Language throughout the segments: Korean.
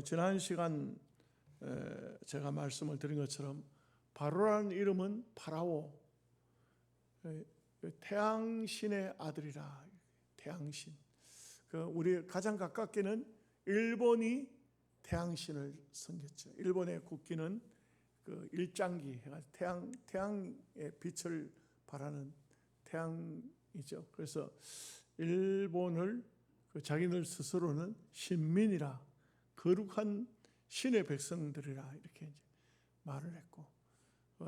지난 시간 제가 말씀을 드린 것처럼 바로라는 이름은 파라오, 태양신의 아들이라. 태양신. 우리 가장 가깝게는 일본이 태양신을 섬겼죠. 일본의 국기는 일장기, 태양의 빛을 발하는 태양이죠. 그래서 일본을 자기들 스스로는 신민이라, 거룩한 신의 백성들이라 이렇게 이제 말을 했고,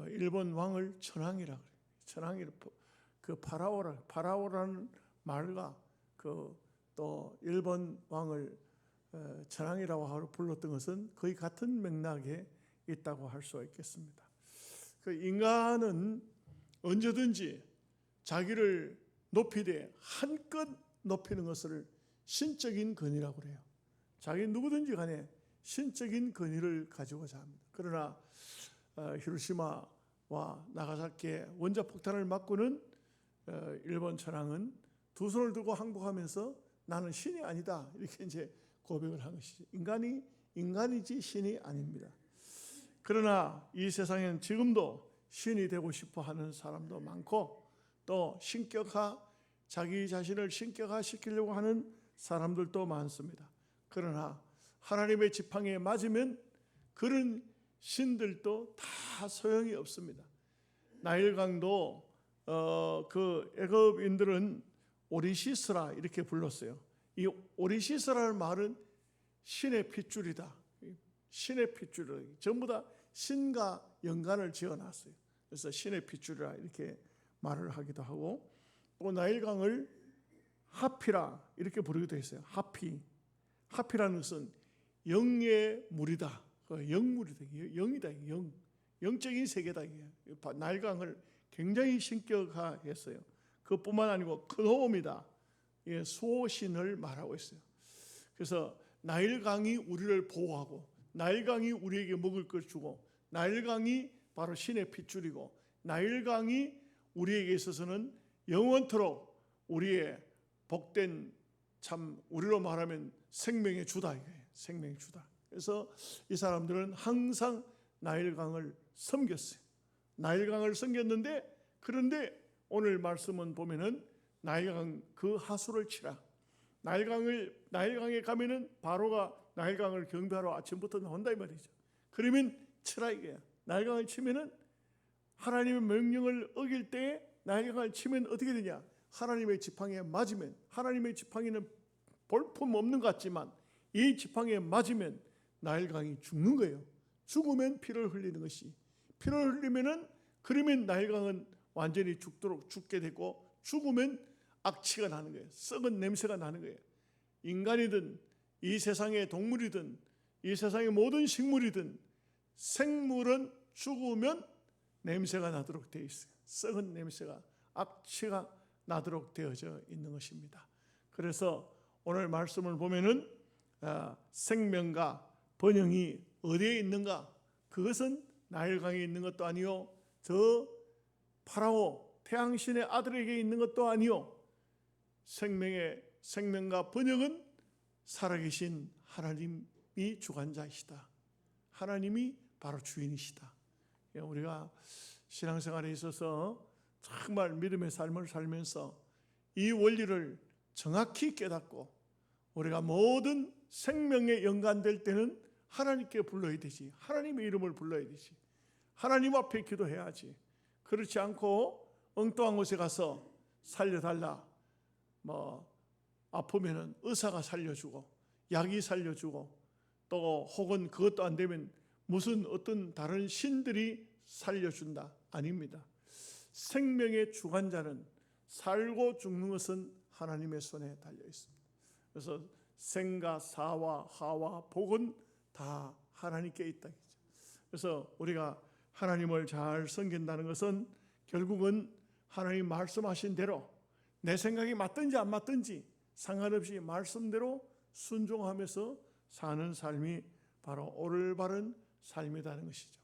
일본 왕을 천황이라 그래요. 천황이라, 파라오라는 말과 또 일본 왕을 천황이라고 불렀던 것은 거의 같은 맥락에 있다고 할 수 있겠습니다. 인간은 언제든지 자기를 높이되 한껏 높이는 것을 신적인 권위라고 그래요. 자기 누구든지 간에 신적인 권위를 가지고자 합니다. 그러나 히로시마와 나가사키의 원자폭탄을 맞고는 일본 천황은 두 손을 들고 항복하면서 나는 신이 아니다 이렇게 이제 고백을 한 것이죠. 인간이지 신이 아닙니다. 그러나 이 세상에는 지금도 신이 되고 싶어 하는 사람도 많고, 또 자기 자신을 신격화시키려고 하는 사람들도 많습니다. 그러나 하나님의 지팡이에 맞으면 그런 신들도 다 소용이 없습니다. 나일강도 애굽인들은 오리시스라 이렇게 불렀어요. 이 오리시스라는 말은 신의 핏줄이다. 신의 핏줄이다. 전부 다 신과 연관을 지어놨어요. 그래서 신의 핏줄이라 이렇게 말을 하기도 하고, 또 나일강을 하피라 이렇게 부르기도 했어요. 하피라는 것은 영의 물이다. 영물이다. 영이다. 영적인 세계다. 나일강을 굉장히 신격화했어요. 그뿐만 아니고 큰 호흡이다. 수호신을 말하고 있어요. 그래서 나일강이 우리를 보호하고, 나일강이 우리에게 먹을 걸 주고, 나일강이 바로 신의 핏줄이고, 나일강이 우리에게 있어서는 영원토록 우리의 복된, 참 우리로 말하면 생명의 주다. 생명의 주다. 그래서 이 사람들은 항상 나일강을 섬겼어요. 나일강을 섬겼는데, 그런데 오늘 말씀은 보면은 나일강 그 하수를 치라. 나일강에 가면은 바로가 나일강을 경배하러 아침부터 나온다 이 말이죠. 그러면 치라 이게야. 나일강을 치면은 하나님의 명령을 어길 때에 나일강을 치면 어떻게 되냐? 하나님의 지팡이에 맞으면, 하나님의 지팡이는 볼품 없는 것 같지만 이 지팡이에 맞으면 나일강이 죽는 거예요. 죽으면 피를 흘리는 것이, 피를 흘리면은 그러면 나일강은 완전히 죽게 되고, 죽으면 악취가 나는 거예요. 썩은 냄새가 나는 거예요. 인간이든 이 세상의 동물이든 이 세상의 모든 식물이든 생물은 죽으면 냄새가 나도록 되어 있어요. 썩은 냄새가, 악취가 나도록 되어져 있는 것입니다. 그래서 오늘 말씀을 보면은 생명과 번영이 어디에 있는가? 그것은 나일강에 있는 것도 아니요, 저 파라오 태양신의 아들에게 있는 것도 아니요, 생명과 번영은 살아계신 하나님이 주관자이시다. 하나님이 바로 주인이시다. 우리가 신앙생활에 있어서 정말 믿음의 삶을 살면서 이 원리를 정확히 깨닫고, 우리가 모든 생명에 연관될 때는 하나님께 불러야 되지. 하나님의 이름을 불러야 되지. 하나님 앞에 기도해야지. 그렇지 않고 엉뚱한 곳에 가서 살려달라, 아프면은 의사가 살려주고 약이 살려주고, 또 혹은 그것도 안 되면 무슨 어떤 다른 신들이 살려준다. 아닙니다. 생명의 주관자는, 살고 죽는 것은 하나님의 손에 달려 있습니다. 그래서 생과 사와 하와 복은 다 하나님께 있다. 그래서 우리가 하나님을 잘 섬긴다는 것은 결국은 하나님 말씀하신 대로 내 생각이 맞든지 안 맞든지 상관없이 말씀대로 순종하면서 사는 삶이 바로 올바른 삶이라는 것이죠.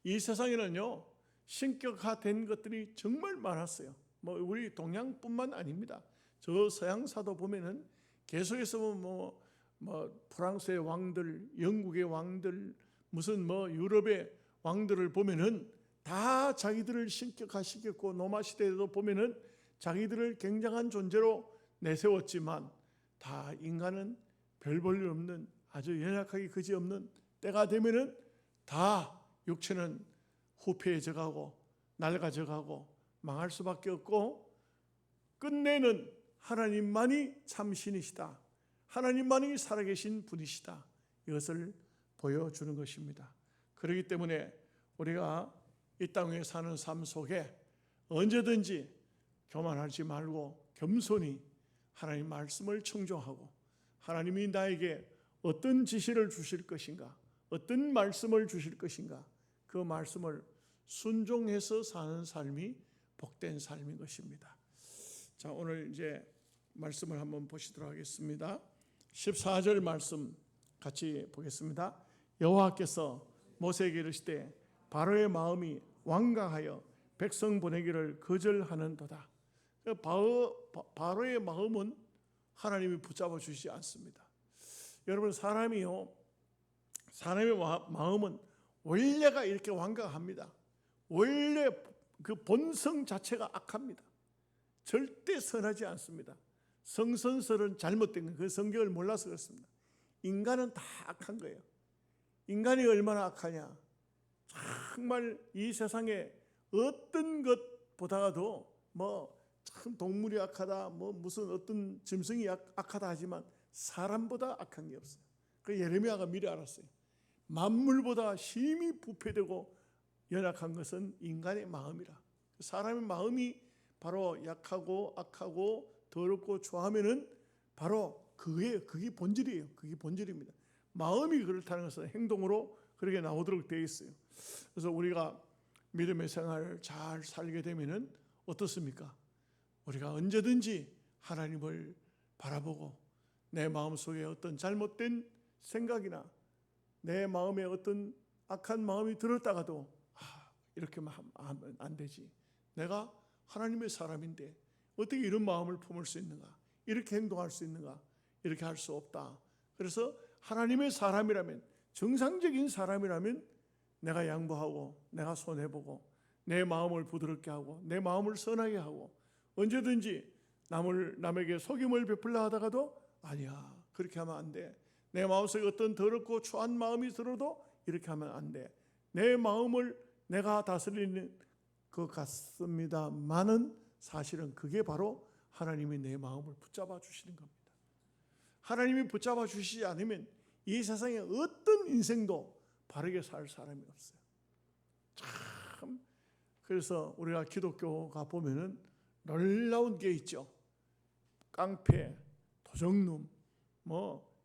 이 세상에는요, 신격화된 것들이 정말 많았어요. 우리 동양뿐만 아닙니다. 저 서양사도 보면은 계속해서 뭐 프랑스의 왕들, 영국의 왕들, 무슨 뭐 유럽의 왕들을 보면은 다 자기들을 신격화시켰고, 로마 시대에도 보면은 자기들을 굉장한 존재로 내세웠지만 다 인간은 별 볼 일 없는, 아주 연약하기 그지없는 때가 되면은 다 육체는 후패해져 가고 낡아져 가고 망할 수밖에 없고, 끝내는 하나님만이 참신이시다, 하나님만이 살아계신 분이시다, 이것을 보여주는 것입니다. 그렇기 때문에 우리가 이 땅에 사는 삶 속에 언제든지 교만하지 말고 겸손히 하나님 말씀을 청종하고, 하나님이 나에게 어떤 지시를 주실 것인가, 어떤 말씀을 주실 것인가, 그 말씀을 순종해서 사는 삶이 복된 삶인 것입니다. 자, 오늘 이제 말씀을 한번 보시도록 하겠습니다. 14절 말씀 같이 보겠습니다. 여호와께서 모세에게 이르시되 바로의 마음이 완강하여 백성 보내기를 거절하는도다. 바로의 마음은 하나님이 붙잡아 주시지 않습니다. 여러분, 사람의 마음은 원래가 이렇게 완강합니다. 원래 그 본성 자체가 악합니다. 절대 선하지 않습니다. 성선설은 잘못된 거예요. 그 성경을 몰라서 그렇습니다. 인간은 다 악한 거예요. 인간이 얼마나 악하냐, 정말 이 세상에 어떤 것보다도 참 동물이 악하다, 무슨 어떤 짐승이 악하다 하지만 사람보다 악한 게 없어요. 그 예레미야가 미리 알았어요. 만물보다 심히 부패되고 연약한 것은 인간의 마음이라. 사람의 마음이 바로 약하고 악하고 더럽고 좋아하면은 바로 그게 본질이에요. 그게 본질입니다. 마음이 그렇다는 것은 행동으로 그렇게 나오도록 되어 있어요. 그래서 우리가 믿음의 생활을 잘 살게 되면은 어떻습니까? 우리가 언제든지 하나님을 바라보고 내 마음속에 어떤 잘못된 생각이나 내 마음에 어떤 악한 마음이 들었다가도 이렇게 하면 안 되지. 내가 하나님의 사람인데 어떻게 이런 마음을 품을 수 있는가? 이렇게 행동할 수 있는가? 이렇게 할 수 없다. 그래서 하나님의 사람이라면, 정상적인 사람이라면 내가 양보하고 내가 손해보고 내 마음을 부드럽게 하고 내 마음을 선하게 하고, 언제든지 남에게 속임을 베풀려 하다가도 아니야, 그렇게 하면 안 돼. 내 마음속에 어떤 더럽고 추한 마음이 들어도 이렇게 하면 안 돼. 내 마음을 내가 다스리는 것 같습니다만은 사실은 그게 바로 하나님이 내 마음을 붙잡아 주시는 겁니다. 하나님이 붙잡아 주시지 않으면 이 세상에 어떤 인생도 바르게 살 사람이 없어요. 참, 그래서 우리가 기독교가 보면은 놀라운 게 있죠. 깡패, 도적놈,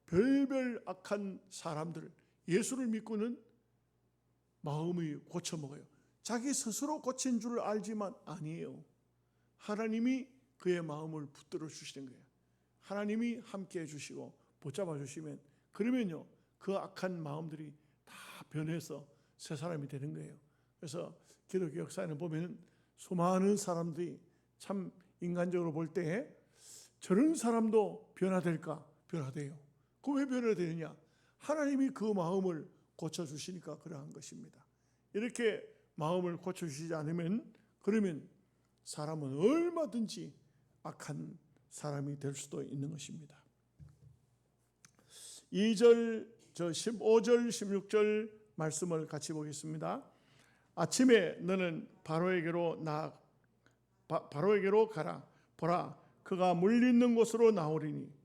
별별 악한 사람들, 예수를 믿고는 마음이 고쳐먹어요. 자기 스스로 고친 줄 알지만 아니에요. 하나님이 그의 마음을 붙들어 주시는 거예요. 하나님이 함께 해주시고 붙잡아 주시면, 그러면요 그 악한 마음들이 다 변해서 새 사람이 되는 거예요. 그래서 기독교 역사에는 보면 수많은 사람들이 참 인간적으로 볼 때 저런 사람도 변화될까? 변화돼요. 그 왜 변화되느냐? 하나님이 그 마음을 고쳐주시니까 그러한 것입니다. 이렇게 마음을 고쳐주시지 않으면, 그러면 사람은 얼마든지 악한 사람이 될 수도 있는 것입니다. 2절, 15절, 16절 말씀을 같이 보겠습니다. 아침에 너는 바로에게로 가라. 보라, 그가 물리는 곳으로 나오리니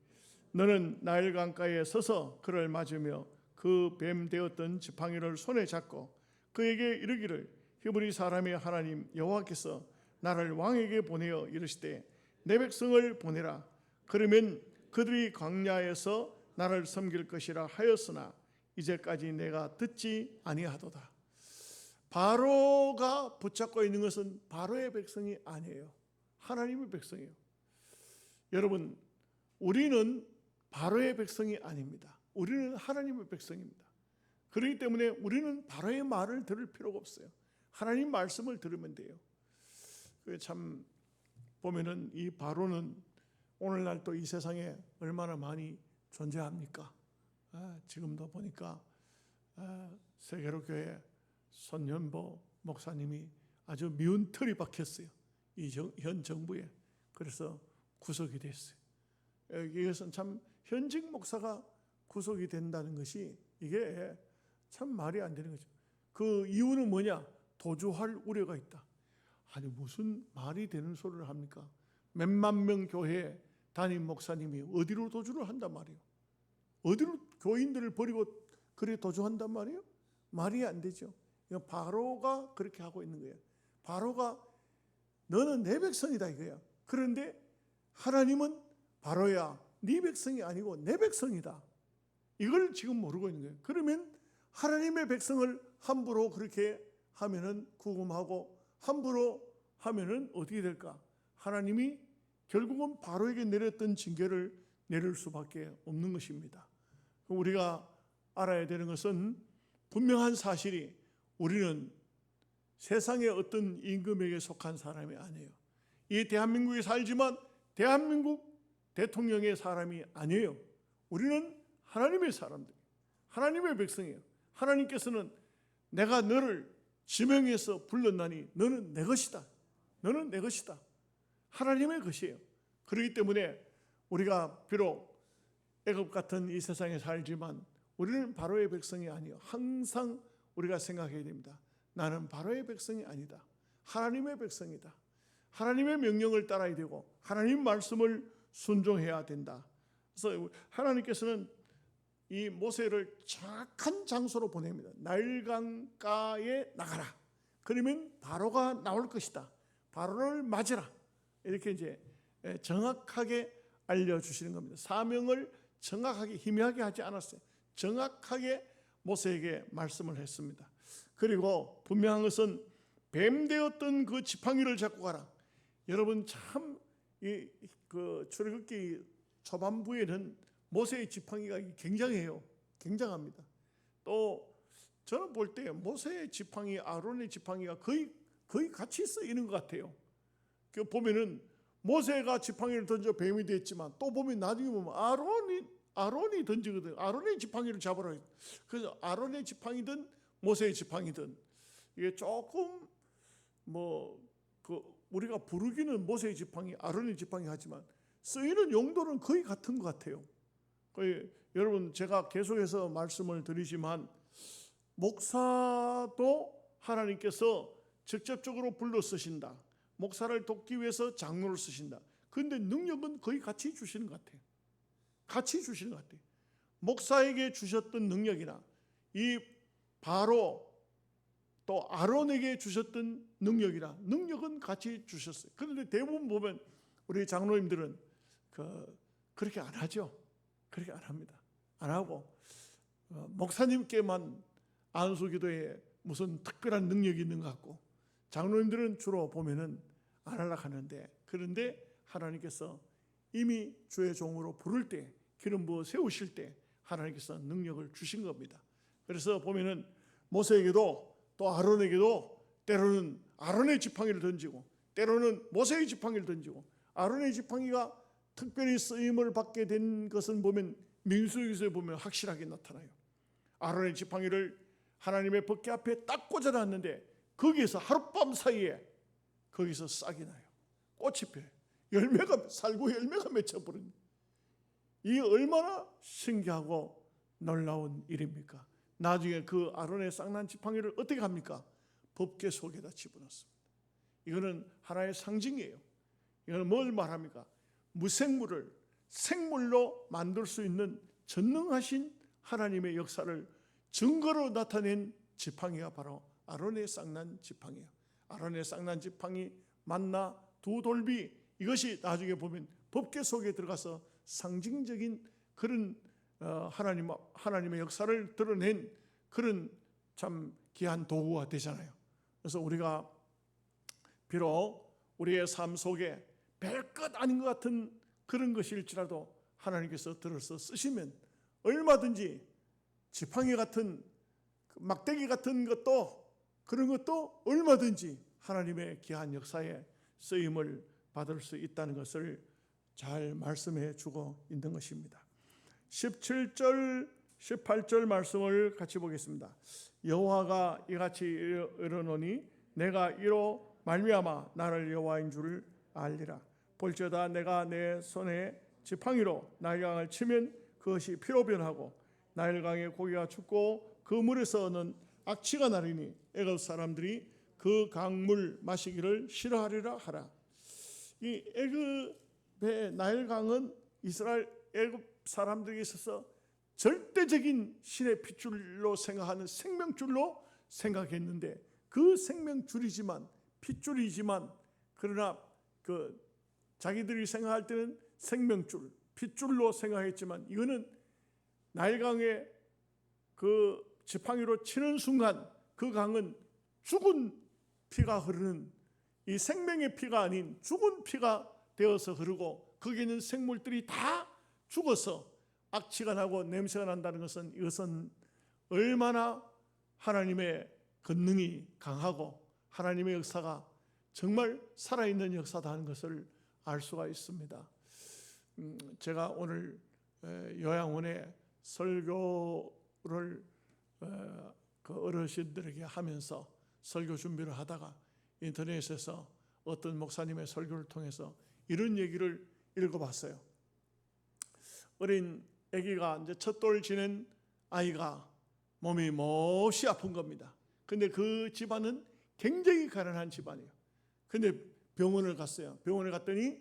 너는 나일 강가에 서서 그를 맞으며 그 뱀 되었던 지팡이를 손에 잡고 그에게 이르기를, 히브리 사람의 하나님 여호와께서 나를 왕에게 보내어 이르시되 내 백성을 보내라. 그러면 그들이 광야에서 나를 섬길 것이라 하였으나 이제까지 내가 듣지 아니하도다. 바로가 붙잡고 있는 것은 바로의 백성이 아니에요. 하나님의 백성이에요. 여러분, 우리는 바로의 백성이 아닙니다. 우리는 하나님의 백성입니다. 그렇기 때문에 우리는 바로의 말을 들을 필요가 없어요. 하나님 말씀을 들으면 돼요. 참 보면은 이 바로는 오늘날 또 이 세상에 얼마나 많이 존재합니까? 지금도 보니까 세계로 교회 손현보 목사님이 아주 미운 털이 박혔어요. 현 정부에. 그래서 구속이 됐어요. 이것은 참 현직 목사가 구속이 된다는 것이 이게 참 말이 안 되는 거죠. 그 이유는 뭐냐? 도주할 우려가 있다. 아니 무슨 말이 되는 소리를 합니까? 몇만 명 교회 담임 목사님이 어디로 도주를 한단 말이에요? 어디로 교인들을 버리고 그래 도주한단 말이에요? 말이 안 되죠. 바로가 그렇게 하고 있는 거예요. 바로가 너는 내 백성이다 이거야. 그런데 하나님은 바로야 네 백성이 아니고 내 백성이다. 이걸 지금 모르고 있는 거예요. 그러면 하나님의 백성을 함부로 그렇게 하면은 구금하고 함부로 하면은 어떻게 될까? 하나님이 결국은 바로에게 내렸던 징계를 내릴 수밖에 없는 것입니다. 우리가 알아야 되는 것은 분명한 사실이 우리는 세상의 어떤 임금에게 속한 사람이 아니에요. 이 대한민국에 살지만 대한민국 대통령의 사람이 아니에요. 우리는 하나님의 사람들, 하나님의 백성이에요. 하나님께서는 내가 너를 지명해서 불렀나니 너는 내 것이다. 너는 내 것이다. 하나님의 것이에요. 그렇기 때문에 우리가 비록 애굽 같은 이 세상에 살지만 우리는 바로의 백성이 아니에요. 항상 우리가 생각해야 됩니다. 나는 바로의 백성이 아니다. 하나님의 백성이다. 하나님의 명령을 따라야 되고 하나님 말씀을 순종해야 된다. 그래서 하나님께서는 이 모세를 정확한 장소로 보냅니다. 나일강가에 나가라. 그러면 바로가 나올 것이다. 바로를 맞으라. 이렇게 이제 정확하게 알려주시는 겁니다. 사명을 정확하게 희미하게 하지 않았어요. 정확하게 모세에게 말씀을 했습니다. 그리고 분명한 것은 뱀 되었던 그 지팡이를 잡고 가라. 여러분 참 그 출애굽기 초반부에는 모세의 지팡이가 굉장해요. 굉장합니다. 또 저는 볼 때 모세의 지팡이, 아론의 지팡이가 거의 같이 쓰이는 것 같아요. 그 보면은 모세가 지팡이를 던져 뱀이 됐지만 또 보면 나중에 보면 아론이 던지거든. 아론의 지팡이를 잡으라. 그래서 아론의 지팡이든 모세의 지팡이든 이게 조금 우리가 부르기는 모세의 지팡이, 아론의 지팡이 하지만 쓰이는 용도는 거의 같은 것 같아요. 여러분 제가 계속해서 말씀을 드리지만 목사도 하나님께서 직접적으로 불러 쓰신다. 목사를 돕기 위해서 장로를 쓰신다. 그런데 능력은 거의 같이 주시는 것 같아요. 같이 주시는 것 같아요. 목사에게 주셨던 능력이나 이 바로 또 아론에게 주셨던 능력은 같이 주셨어요. 그런데 대부분 보면 우리 장로님들은 그렇게 안 하죠. 그렇게 안 합니다. 안 하고 목사님께만 안수기도에 무슨 특별한 능력이 있는 것 같고 장로님들은 주로 보면은 안 하려고 하는데 그런데 하나님께서 이미 주의 종으로 부를 때 기름 부어 세우실 때 하나님께서 능력을 주신 겁니다. 그래서 보면은 모세에게도 또 아론에게도 때로는 아론의 지팡이를 던지고 때로는 모세의 지팡이를 던지고 아론의 지팡이가 특별히 쓰임을 받게 된 것은 보면 민수기서에 보면 확실하게 나타나요. 아론의 지팡이를 하나님의 법궤 앞에 딱 꽂아놨는데 거기에서 하룻밤 사이에 거기서 싹이 나요. 꽃이 펴요. 열매가 살고 열매가 맺혀버립니다. 이 얼마나 신기하고 놀라운 일입니까? 나중에 그 아론의 싹난 지팡이를 어떻게 합니까? 법궤 속에다 집어넣습니다. 이거는 하나의 상징이에요. 이거는 뭘 말합니까? 무생물을 생물로 만들 수 있는 전능하신 하나님의 역사를 증거로 나타낸 지팡이가 바로 아론의 쌍난 지팡이예요. 아론의 쌍난 지팡이, 만나, 두 돌비 이것이 나중에 보면 법궤 속에 들어가서 상징적인 그런 하나님의 역사를 드러낸 그런 참 귀한 도구가 되잖아요. 그래서 우리가 비록 우리의 삶 속에 별것 아닌 것 같은 그런 것일지라도 하나님께서 들어서 쓰시면 얼마든지 지팡이 같은 막대기 같은 것도 그런 것도 얼마든지 하나님의 귀한 역사에 쓰임을 받을 수 있다는 것을 잘 말씀해 주고 있는 것입니다. 17절 18절 말씀을 같이 보겠습니다. 여호와가 이같이 이르노니 내가 이로 말미암아 나를 여호와인 줄을 알리라. 볼지어다 내가 내 손에 지팡이로 나일강을 치면 그것이 피로 변하고 나일강의 고기가 죽고 그 물에서는 악취가 나리니 애굽 사람들이 그 강물 마시기를 싫어하리라 하라. 이 애굽의 나일강은 이스라엘 애굽 사람들에게 있어서 절대적인 신의 핏줄로 생각하는 생명줄로 생각했는데, 그 생명줄이지만 핏줄이지만 그러나 그 자기들이 생각할 때는 생명줄, 핏줄로 생각했지만 이거는 나일강에 그 지팡이로 치는 순간 그 강은 죽은 피가 흐르는, 이 생명의 피가 아닌 죽은 피가 되어서 흐르고 거기 있는 생물들이 다 죽어서 악취가 나고 냄새가 난다는 것은, 이것은 얼마나 하나님의 권능이 강하고 하나님의 역사가 정말 살아있는 역사다 하는 것을 알 수가 있습니다. 제가 오늘 요양원에 설교를 그 어르신들에게 하면서 설교 준비를 하다가 인터넷에서 어떤 목사님의 설교를 통해서 이런 얘기를 읽어봤어요. 어린 아기가 이제 첫 돌 지낸 아이가 몸이 몹시 아픈 겁니다. 근데 그 집안은 굉장히 가난한 집안이에요. 근데 병원을 갔어요. 병원에 갔더니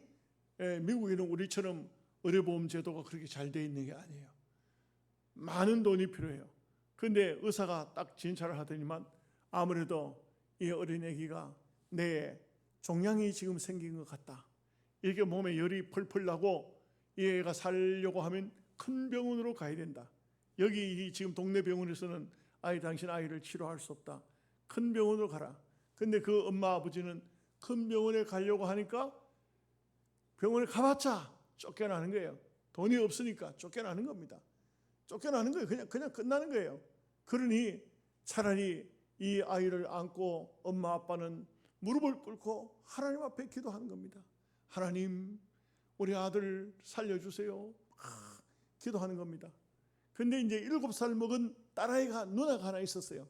미국에는 우리처럼 의료보험 제도가 그렇게 잘 돼 있는 게 아니에요. 많은 돈이 필요해요. 근데 의사가 딱 진찰을 하더니만 아무래도 이 어린 아기가 뇌에 종양이 지금 생긴 것 같다. 이렇게 몸에 열이 펄펄 나고 이 애가 살려고 하면 큰 병원으로 가야 된다. 여기 지금 동네 병원에서는 당신 아이를 치료할 수 없다. 큰 병원으로 가라. 근데 그 엄마 아버지는 큰 병원에 가려고 하니까 병원에 가봤자 쫓겨나는 거예요. 돈이 없으니까 쫓겨나는 겁니다. 쫓겨나는 거예요. 그냥 끝나는 거예요. 그러니 차라리 이 아이를 안고 엄마 아빠는 무릎을 꿇고 하나님 앞에 기도하는 겁니다. 하나님, 우리 아들 살려주세요. 기도하는 겁니다. 근데 이제 7살 먹은 딸아이가, 누나가 하나 있었어요.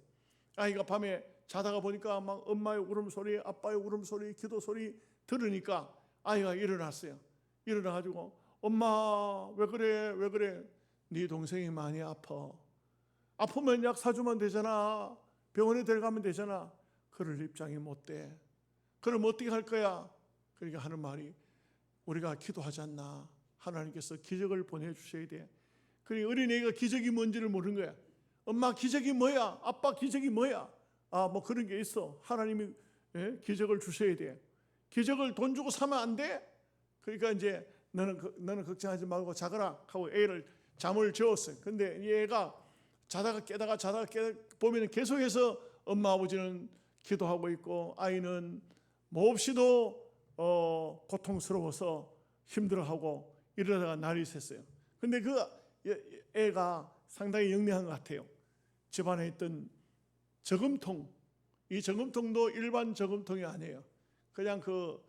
아이가 밤에 자다가 보니까 막 엄마의 울음소리, 아빠의 울음소리, 기도소리 들으니까 아이가 일어났어요. 일어나가지고 엄마 왜 그래? 네 동생이 많이 아파. 아프면 약 사주면 되잖아. 병원에 데려가면 되잖아. 그럴 입장이 못 돼. 그럼 어떻게 할 거야? 그러니까 하는 말이, 우리가 기도하지 않나? 하나님께서 기적을 보내주셔야 돼. 그러니 어린애가 기적이 뭔지를 모르는 거야. 엄마 기적이 뭐야? 아빠 기적이 뭐야? 뭐 그런 게 있어. 하나님이 기적을 주셔야 돼. 기적을 돈 주고 사면 안 돼? 그러니까 이제 너는 걱정하지 말고 자거라 하고 애를 잠을 재웠어요. 근데 이 애가 자다가 깨다가 보면 계속해서 엄마 아버지는 기도하고 있고 아이는 몹시도 고통스러워서 힘들어하고 이러다가 날이 샜어요. 근데 그 애가 상당히 영리한 것 같아요. 집안에 있던 저금통, 이 저금통도 일반 저금통이 아니에요. 그냥 그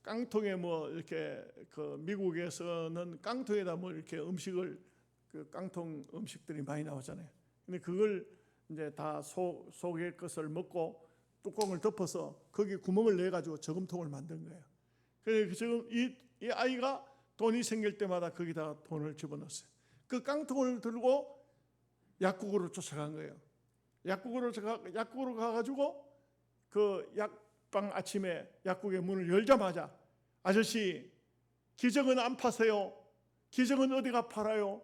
깡통에 뭐 이렇게 그 미국에서는 깡통에다 뭐 이렇게 음식을, 그 깡통 음식들이 많이 나오잖아요. 근데 그걸 이제 다 속의 것을 먹고 뚜껑을 덮어서 거기 구멍을 내 가지고 저금통을 만든 거예요. 그래서 지금 이 아이가 돈이 생길 때마다 거기다가 돈을 집어넣었어요. 그 깡통을 들고 약국으로 쫓아간 거예요. 약국으로 가가지고 그 약방 아침에 약국의 문을 열자마자, 아저씨 기적은 안 파세요? 기적은 어디가 팔아요?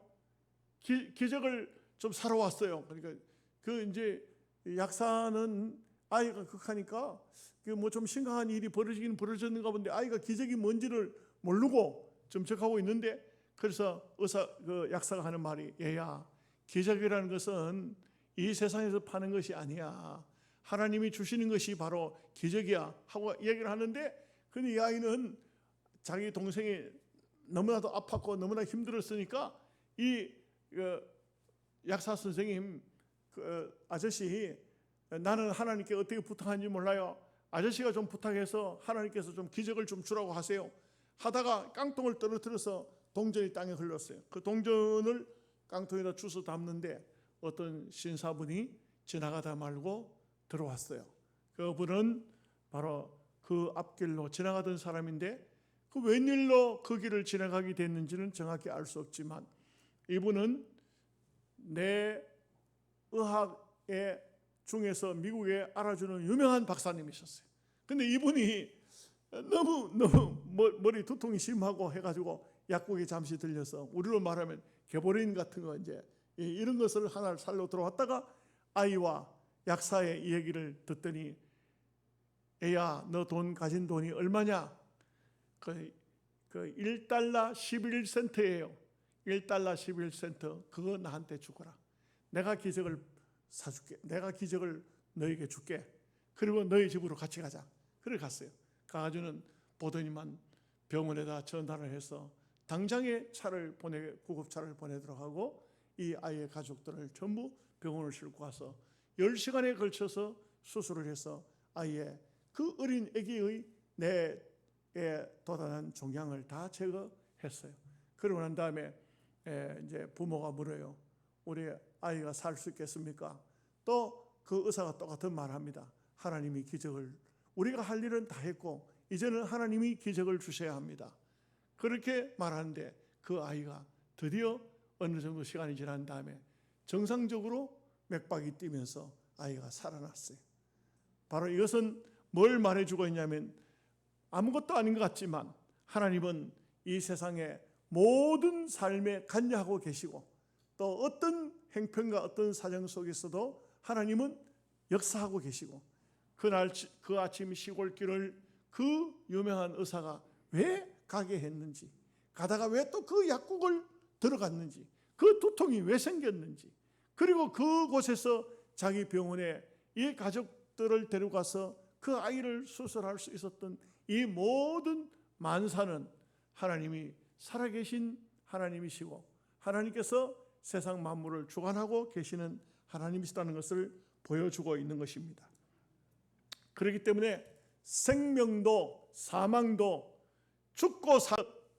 기적을 좀 사러 왔어요. 그러니까 그 이제 약사는 아이가 극하니까 뭐 좀 심각한 일이 벌어졌는가 본데 아이가 기적이 뭔지를 모르고 점척하고 있는데, 그래서 그 약사가 하는 말이, 얘야, 기적이라는 것은 이 세상에서 파는 것이 아니야. 하나님이 주시는 것이 바로 기적이야 하고 얘기를 하는데, 근데 이 아이는 자기 동생이 너무나도 아팠고 너무나 힘들었으니까 이 약사 선생님, 그 아저씨, 나는 하나님께 어떻게 부탁하는지 몰라요. 아저씨가 좀 부탁해서 하나님께서 좀 기적을 좀 주라고 하세요. 하다가 깡통을 떨어뜨려서 동전이 땅에 흘렀어요. 그 동전을 깡통에다 주워 담는데 어떤 신사분이 지나가다 말고 들어왔어요. 그분은 바로 그 앞길로 지나가던 사람인데 그 웬일로 그 길을 지나가게 됐는지는 정확히 알 수 없지만 이분은 내 의학의 중에서 미국에 알아주는 유명한 박사님이셨어요. 근데 이분이 너무 머리 두통이 심하고 해가지고 약국에 잠시 들려서 우리로 말하면 개보린 같은 거 이제 이런 것을 하나를 살러 들어왔다가 아이와 약사의 이 얘기를 듣더니 애야 너 가진 돈이 얼마냐? 그 1달러 11센트예요. 1달러 11센트 그거 나한테 주거라. 내가 기적을 사줄게. 내가 기적을 너에게 줄게. 그리고 너희 집으로 같이 가자. 그래 갔어요. 가가지고는 보더니만 병원에다 전화를 해서 당장에 구급차를 보내도록 하고 이 아이의 가족들을 전부 병원을 싣고 가서 10시간에 걸쳐서 수술을 해서 아이의 그 어린 아기의 뇌에 도달한 종양을 다 제거했어요. 그러고 난 다음에 이제 부모가 물어요. 우리 아이가 살 수 있겠습니까? 또 그 의사가 똑같은 말합니다. 하나님이 기적을 우리가 할 일은 다 했고 이제는 하나님이 기적을 주셔야 합니다. 그렇게 말하는데 그 아이가 드디어 어느 정도 시간이 지난 다음에 정상적으로 맥박이 뛰면서 아이가 살아났어요. 바로 이것은 뭘 말해주고 있냐면 아무것도 아닌 것 같지만 하나님은 이 세상의 모든 삶에 관여하고 계시고 또 어떤 행편과 어떤 사정 속에서도 하나님은 역사하고 계시고 그날 그 아침 시골길을 그 유명한 의사가 왜 가게 했는지 가다가 왜 또 그 약국을 들어갔는지 그 두통이 왜 생겼는지 그리고 그곳에서 자기 병원에 이 가족들을 데려가서 그 아이를 수술할 수 있었던 이 모든 만사는 하나님이 살아계신 하나님이시고 하나님께서 세상 만물을 주관하고 계시는 하나님이시다는 것을 보여주고 있는 것입니다. 그렇기 때문에 생명도 사망도 죽고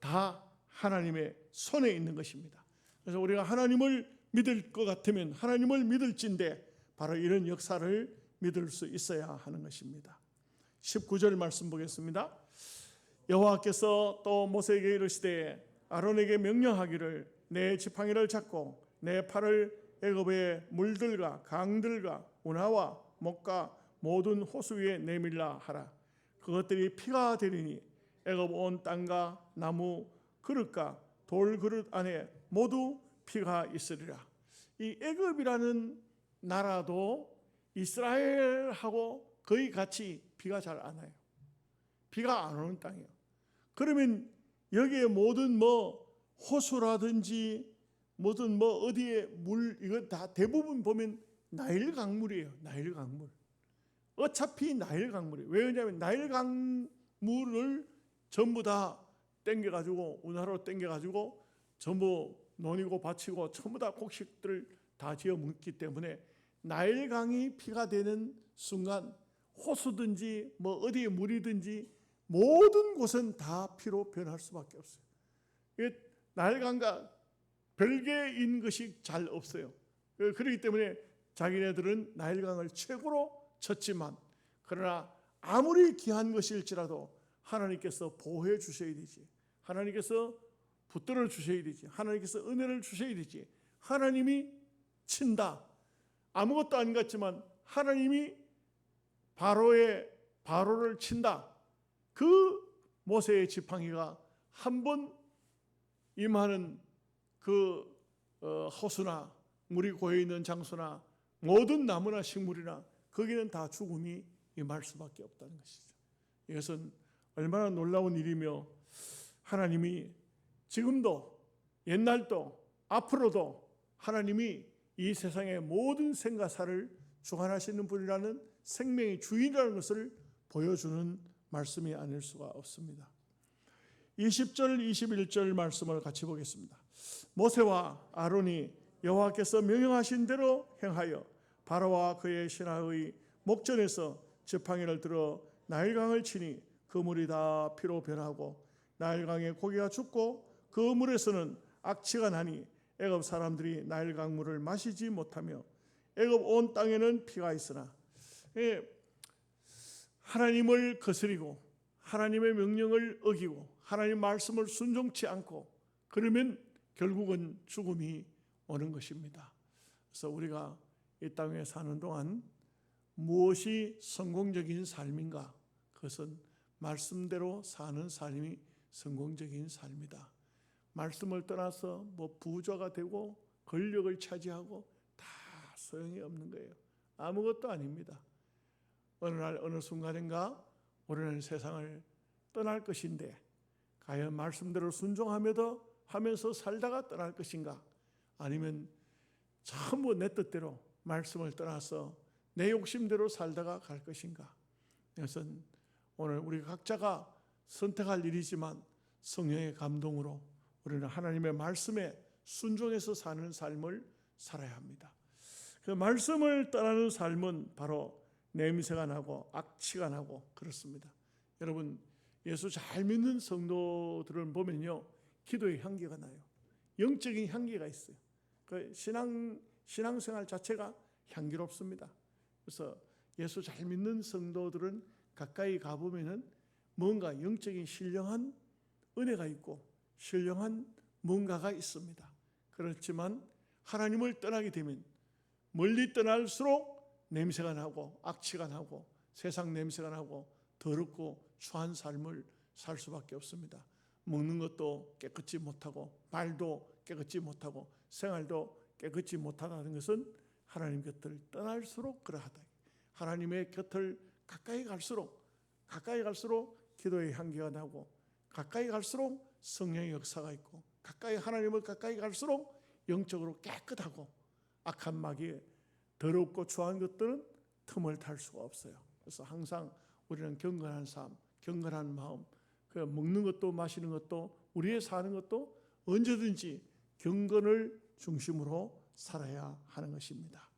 다 하나님의 손에 있는 것입니다. 그래서 우리가 하나님을 믿을 것 같으면 하나님을 믿을진데 바로 이런 역사를 믿을 수 있어야 하는 것입니다. 19절 말씀 보겠습니다. 여호와께서 또 모세에게 이르시되 아론에게 명령하기를 내 지팡이를 잡고 내 팔을 애굽의 물들과 강들과 운하와 목과 모든 호수 위에 내밀라 하라. 그것들이 피가 되리니 애굽 온 땅과 나무 그릇과 돌 그릇 안에 모두 피가 있으리라. 이 애굽이라는 나라도 이스라엘하고 거의 같이 비가 잘 안 와요. 비가 안 오는 땅이에요. 그러면 여기에 모든 호수라든지 무슨 어디에 물 이거 다 대부분 보면 나일 강물이에요. 나일 강물. 어차피 나일 강물이에요. 왜냐하면 나일 강물을 전부 다 땡겨가지고 운하로 땡겨가지고 전부 논이고 밭이고 전부 다 곡식들을 다 지어 먹기 때문에 나일 강이 피가 되는 순간 호수든지 어디에 물이든지 모든 곳은 다 피로 변할 수밖에 없어요. 나일 강과 별개인 것이 잘 없어요. 그렇기 때문에 자기네들은 나일강을 최고로 쳤지만 그러나 아무리 귀한 것일지라도 하나님께서 보호해 주셔야 되지. 하나님께서 붙들어 주셔야 되지. 하나님께서 은혜를 주셔야 되지. 하나님이 친다. 아무것도 아닌 것 같지만 하나님이 바로를 친다. 그 모세의 지팡이가 한 번 임하는 그 호수나 물이 고여있는 장소나 모든 나무나 식물이나 거기는 다 죽음이 임할 수밖에 없다는 것이죠. 이것은 얼마나 놀라운 일이며 하나님이 지금도 옛날도 앞으로도 하나님이 이 세상의 모든 생사를 주관하시는 분이라는 생명의 주인이라는 것을 보여주는 말씀이 아닐 수가 없습니다. 20절 21절 말씀을 같이 보겠습니다. 모세와 아론이 여호와께서 명령하신 대로 행하여 바로와 그의 신하의 목전에서 지팡이를 들어 나일강을 치니 그 물이 다 피로 변하고 나일강의 고기가 죽고 그 물에서는 악취가 나니 애굽 사람들이 나일 강물을 마시지 못하며 애굽 온 땅에는 피가 있으나, 하나님을 거스리고 하나님의 명령을 어기고 하나님 말씀을 순종치 않고 그러면 결국은 죽음이 오는 것입니다. 그래서 우리가 이 땅에 사는 동안 무엇이 성공적인 삶인가? 그것은 말씀대로 사는 삶이 성공적인 삶이다. 말씀을 떠나서 뭐 부자가 되고 권력을 차지하고 다 소용이 없는 거예요. 아무것도 아닙니다. 어느 날 어느 순간인가 우리는 세상을 떠날 것인데 과연 말씀대로 순종하면서 살다가 떠날 것인가? 아니면 전부 내 뜻대로 말씀을 떠나서 내 욕심대로 살다가 갈 것인가? 이것은 오늘 우리 각자가 선택할 일이지만 성령의 감동으로 우리는 하나님의 말씀에 순종해서 사는 삶을 살아야 합니다. 그 말씀을 떠나는 삶은 바로 냄새가 나고 악취가 나고 그렇습니다. 여러분, 예수 잘 믿는 성도들을 보면요, 기도의 향기가 나요. 영적인 향기가 있어요. 그 신앙생활 자체가 향기롭습니다. 그래서 예수 잘 믿는 성도들은 가까이 가보면은 뭔가 영적인 신령한 은혜가 있고 신령한 뭔가가 있습니다. 그렇지만 하나님을 떠나게 되면 멀리 떠날수록 냄새가 나고 악취가 나고 세상 냄새가 나고 더럽고 추한 삶을 살 수밖에 없습니다. 먹는 것도 깨끗이 못하고 말도 깨끗이 못하고 생활도 깨끗이 못하다는 것은 하나님 곁을 떠날수록 그러하다. 하나님의 곁을 가까이 갈수록 기도의 향기가 나고 가까이 갈수록 성령의 역사가 있고 하나님을 가까이 갈수록 영적으로 깨끗하고 악한 마귀에 더럽고 추한 것들은 틈을 탈 수가 없어요. 그래서 항상 우리는 경건한 삶, 경건한 마음, 그 먹는 것도 마시는 것도 우리의 사는 것도 언제든지 경건을 중심으로 살아야 하는 것입니다.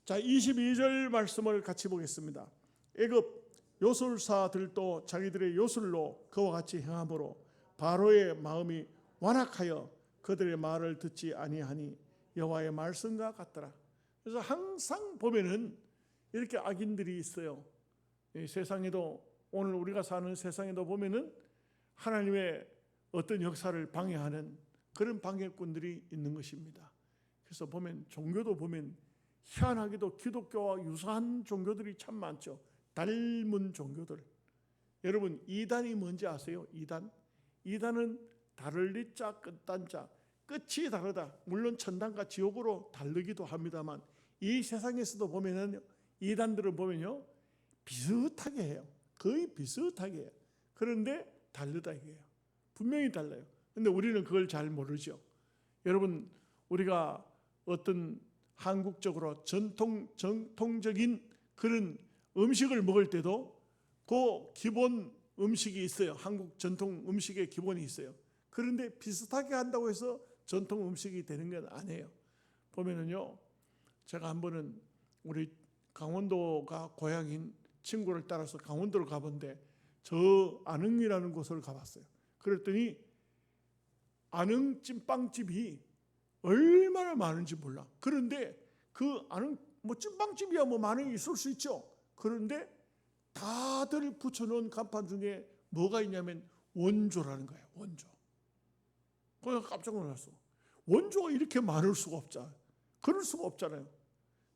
자, 22절 말씀을 같이 보겠습니다. 애굽 요술사들도 자기들의 요술로 그와 같이 행함으로 바로의 마음이 완악하여 그들의 말을 듣지 아니하니 여호와의 말씀과 같더라. 그래서 항상 보면은 이렇게 악인들이 있어요. 이 세상에도, 오늘 우리가 사는 세상에도 보면은 하나님의 어떤 역사를 방해하는 그런 방해꾼들이 있는 것입니다. 그래서 보면 종교도 보면 희한하게도 기독교와 유사한 종교들이 참 많죠. 닮은 종교들. 여러분, 이단이 뭔지 아세요? 이단은 다를 리자 끝단자, 끝이 다르다. 물론 천당과 지옥으로 다르기도 합니다만 이 세상에서도 보면은 이단들을 보면요 비슷하게 해요. 거의 비슷하게 해요. 그런데 다르다 이게요. 분명히 달라요. 근데 우리는 그걸 잘 모르죠. 여러분, 우리가 어떤 한국적으로 정통적인 그런 음식을 먹을 때도 그 기본 음식이 있어요. 한국 전통 음식의 기본이 있어요. 그런데 비슷하게 한다고 해서 전통 음식이 되는 건 아니에요. 보면은요, 제가 한 번은 우리 강원도가 고향인 친구를 따라서 강원도를 가본데 저 안흥이라는 곳을 가봤어요. 그랬더니 안흥 찐빵집이 얼마나 많은지 몰라. 그런데 그 안흥 뭐 찐빵집이야 뭐 많이 있을 수 있죠. 그런데 다들 붙여놓은 간판 중에 뭐가 있냐면 원조라는 거예요. 원조. 그래서 깜짝 놀랐어. 원조가 이렇게 많을 수가 없잖아요. 그럴 수가 없잖아요.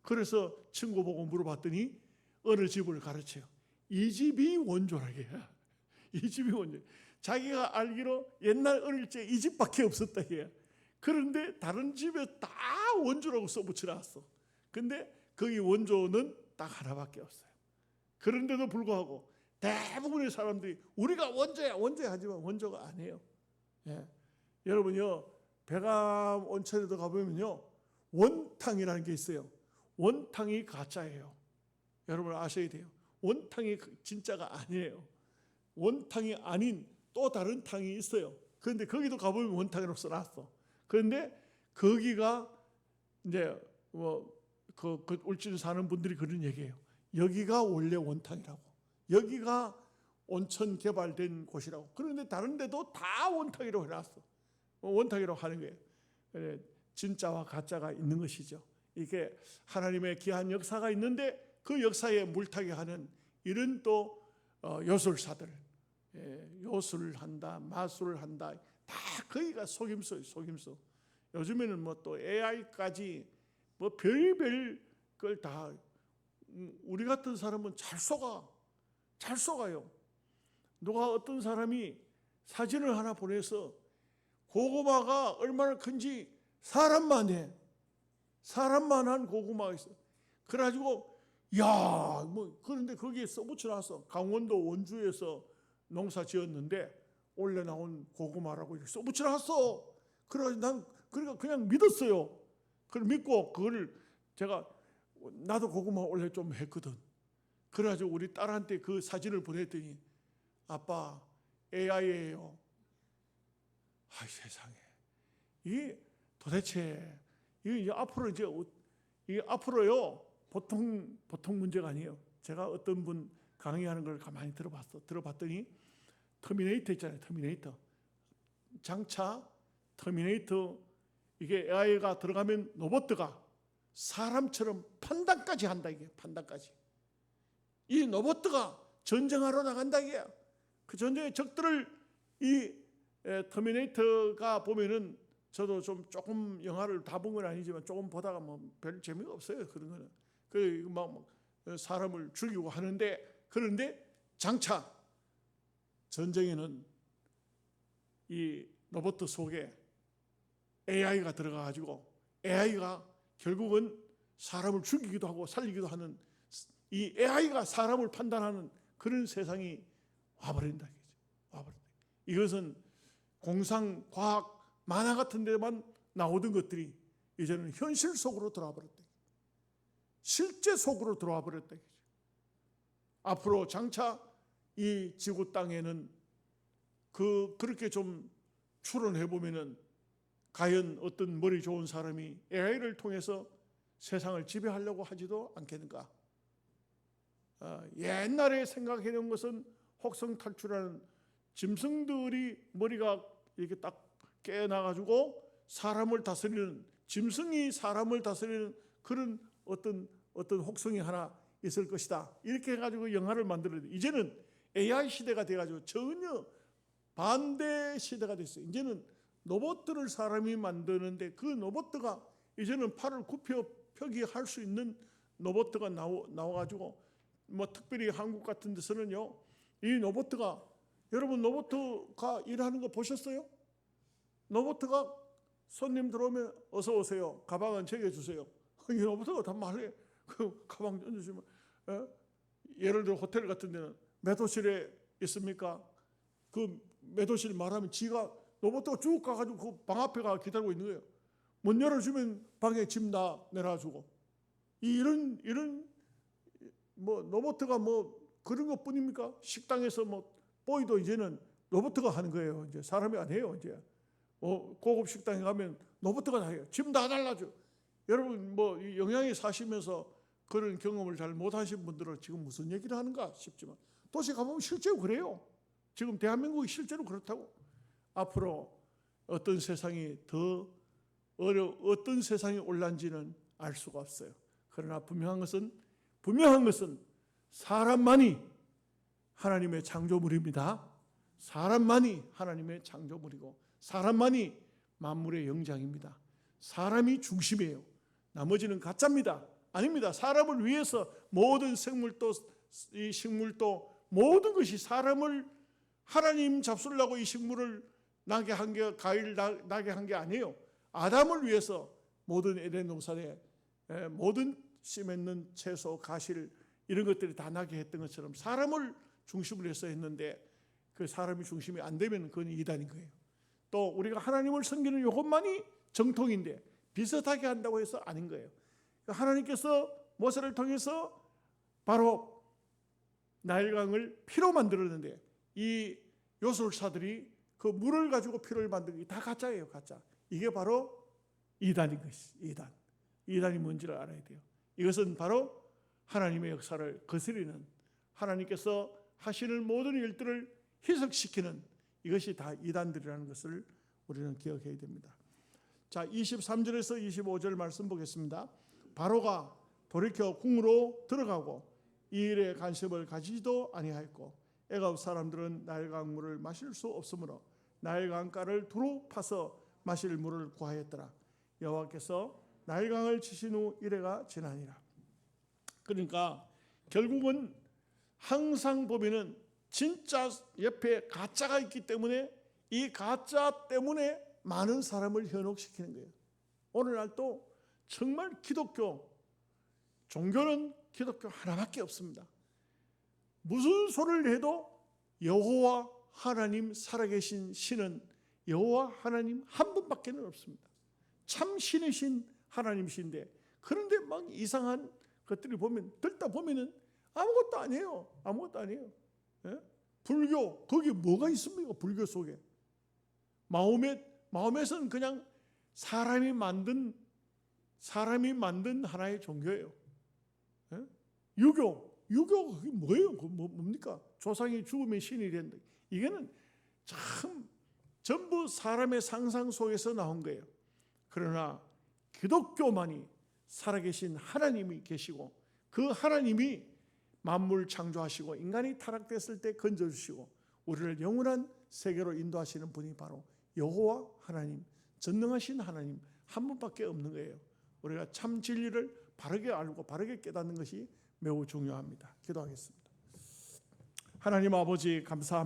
그래서 친구 보고 물어봤더니 어느 집을 가르쳐요. 이 집이 원조라게. 이 집이 원조. 자기가 알기로 옛날 어릴 때 이 집밖에 없었다 해요. 그런데 다른 집에 다 원조라고 써붙여놨어. 근데 거기 원조는 딱 하나밖에 없어요. 그런데도 불구하고 대부분의 사람들이 우리가 원조야 하지만 원조가 아니에요. 예. 여러분요, 백암 온천에도 가보면요 원탕이라는 게 있어요. 원탕이 가짜예요. 여러분 아셔야 돼요. 원탕이 진짜가 아니에요. 원탕이 아닌 또 다른 탕이 있어요. 그런데 거기도 가보면 원탕이라고 써놨어. 그런데 거기가 이제 그 울진 사는 분들이 그런 얘기예요. 여기가 원래 원탕이라고. 여기가 온천 개발된 곳이라고. 그런데 다른 데도 다 원탕이라고 해놨어. 원탕이라고 하는 거예요. 진짜와 가짜가 있는 것이죠. 이게 하나님의 귀한 역사가 있는데 그 역사에 물타게 하는 이런 또 요술사들, 요술을 한다, 마술을 한다, 다 거기가 속임수예요, 속임수. 요즘에는 뭐 또 AI까지 뭐 별별 걸 다 우리 같은 사람은 잘 속아요. 누가 어떤 사람이 사진을 하나 보내서 고구마가 얼마나 큰지 사람만 한 고구마가 있어. 그래가지고 야, 뭐 그런데 거기에 써붙여놨어. 강원도 원주에서 농사 지었는데 올해 나온 고구마라고 이렇게 써붙여놨어. 그래가지고 난 그러니까 그냥 믿었어요. 그걸 믿고 그걸 제가 나도 고구마 올해 좀 했거든. 그래가지고 우리 딸한테 그 사진을 보냈더니 아빠 AI예요. 아이 세상에. 이 도대체 이 앞으로 이 앞으로요 보통 문제가 아니에요. 제가 어떤 분 강의하는 걸 가만히 들어봤더니 터미네이터 있잖아요. 터미네이터. 장차 터미네이터 이게 AI가 들어가면 로봇가 사람처럼 판단까지 한다 이게 판단까지. 이 로봇가 전쟁하러 나간다 이게. 그 전쟁의 적들을 이 터미네이터가 보면은 저도 좀 조금 영화를 다 본 건 아니지만 조금 보다가 뭐 별 재미가 없어요. 그런 거는. 그 막 사람을 죽이고 하는데 그런데 장차 전쟁에는 이 로봇 속에 AI가 들어가 가지고 AI가 결국은 사람을 죽이기도 하고 살리기도 하는 이 AI가 사람을 판단하는 그런 세상이 와버린다. 이것은 공상, 과학, 만화 같은 데만 나오던 것들이 이제는 현실 속으로 들어와 버렸다. 실제 속으로 들어와 버렸다. 앞으로 장차 이 지구 땅에는 그렇게 좀 추론해 보면은 과연 어떤 머리 좋은 사람이 AI를 통해서 세상을 지배하려고 하지도 않겠는가? 옛날에 생각해 놓은 것은 혹성 탈출하는 짐승들이 머리가 이렇게 딱 깨어나가지고 사람을 다스리는 짐승이 사람을 다스리는 그런 어떤 혹성이 하나 있을 것이다. 이렇게 해가지고 영화를 만들어야 돼. 이제는 AI 시대가 돼가지고 전혀 반대 시대가 됐어요. 이제는 로봇들을 사람이 만드는데 그 로봇가 이제는 팔을 굽혀펴기 할 수 있는 로봇가 나와가지고 뭐 특별히 한국 같은 데서는요 이 로봇가 여러분 로봇가 일하는 거 보셨어요? 로봇가 손님 들어오면 어서 오세요. 가방은 제게 주세요. 이 로봇가 다 말해. 그 가방 던져주면 예를 들어 호텔 같은 데는 매도실에 있습니까? 그 매도실 말하면 지가 로봇가 쭉 가가지고 그 방 앞에 가 기다리고 있는 거예요. 문 열어주면 방에 짐 내놔주고 이런 뭐 로봇가 뭐 그런 것뿐입니까? 식당에서 뭐 보이도 이제는 로봇가 하는 거예요. 이제 사람이 안 해요. 이제 고급 식당에 가면 로봇가 다 해요. 짐 다 달라줘. 여러분 뭐 영양에 사시면서 그런 경험을 잘 못하신 분들은 지금 무슨 얘기를 하는가 싶지만 도시 가보면 실제로 그래요. 지금 대한민국이 실제로 그렇다고. 앞으로 어떤 세상이 어떤 세상이 올란지는 알 수가 없어요. 그러나 분명한 것은 사람만이 하나님의 창조물입니다. 사람만이 하나님의 창조물이고 사람만이 만물의 영장입니다. 사람이 중심이에요. 나머지는 가짜입니다. 아닙니다. 사람을 위해서 모든 생물도 이 식물도 모든 것이 사람을 하나님 잡수려고 이 식물을 나게 한 게 과일 나게 한 게 아니에요. 아담을 위해서 모든 에덴 동산에 모든 씨 맺는 채소, 가실 이런 것들이 다 나게 했던 것처럼 사람을 중심으로 해서 했는데 그 사람이 중심이 안 되면 그건 이단인 거예요. 또 우리가 하나님을 섬기는 이것만이 정통인데 비슷하게 한다고 해서 아닌 거예요. 하나님께서 모세를 통해서 바로 나일강을 피로 만들었는데 이 요술사들이 그 물을 가지고 피를 만든 게 다 가짜예요. 가짜. 이게 바로 이단인 것이 이단이 뭔지를 알아야 돼요. 이것은 바로 하나님의 역사를 거스리는 하나님께서 하시는 모든 일들을 희석시키는 이것이 다 이단들이라는 것을 우리는 기억해야 됩니다. 자, 23절에서 25절 말씀 보겠습니다. 바로가 돌이켜 궁으로 들어가고 이 일에 관심을 가지지도 아니하였고 애굽 사람들은 나일 강물을 마실 수 없으므로 나일 강가를 두루 파서 마실 물을 구하였더라. 여호와께서 나일 강을 치신 후 이래가 지나니라. 그러니까 결국은 항상 보면은 진짜 옆에 가짜가 있기 때문에 이 가짜 때문에 많은 사람을 현혹시키는 거예요. 오늘날 또 정말 기독교 종교는 기독교 하나밖에 없습니다. 무슨 소리를 해도 여호와 하나님 살아계신 신은 여호와 하나님 한 분밖에 없습니다. 참 신이신 하나님이신데 그런데 막 이상한 것들을 보면 듣다 보면은 아무것도 아니에요. 아무것도 아니에요. 예? 불교 거기 뭐가 있습니까? 불교 속에 마호멧은 그냥 사람이 만든 하나의 종교예요. 예? 유교 그게 뭐예요? 뭡니까? 조상이 죽으면 신이 된다. 이거는 참 전부 사람의 상상 속에서 나온 거예요. 그러나 기독교만이 살아계신 하나님이 계시고 그 하나님이 만물 창조하시고 인간이 타락됐을 때 건져주시고 우리를 영원한 세계로 인도하시는 분이 바로 여호와 하나님, 전능하신 하나님 한 분밖에 없는 거예요. 우리가 참 진리를 바르게 알고 바르게 깨닫는 것이 매우 중요합니다. 기도하겠습니다. 하나님 아버지 감사합니다.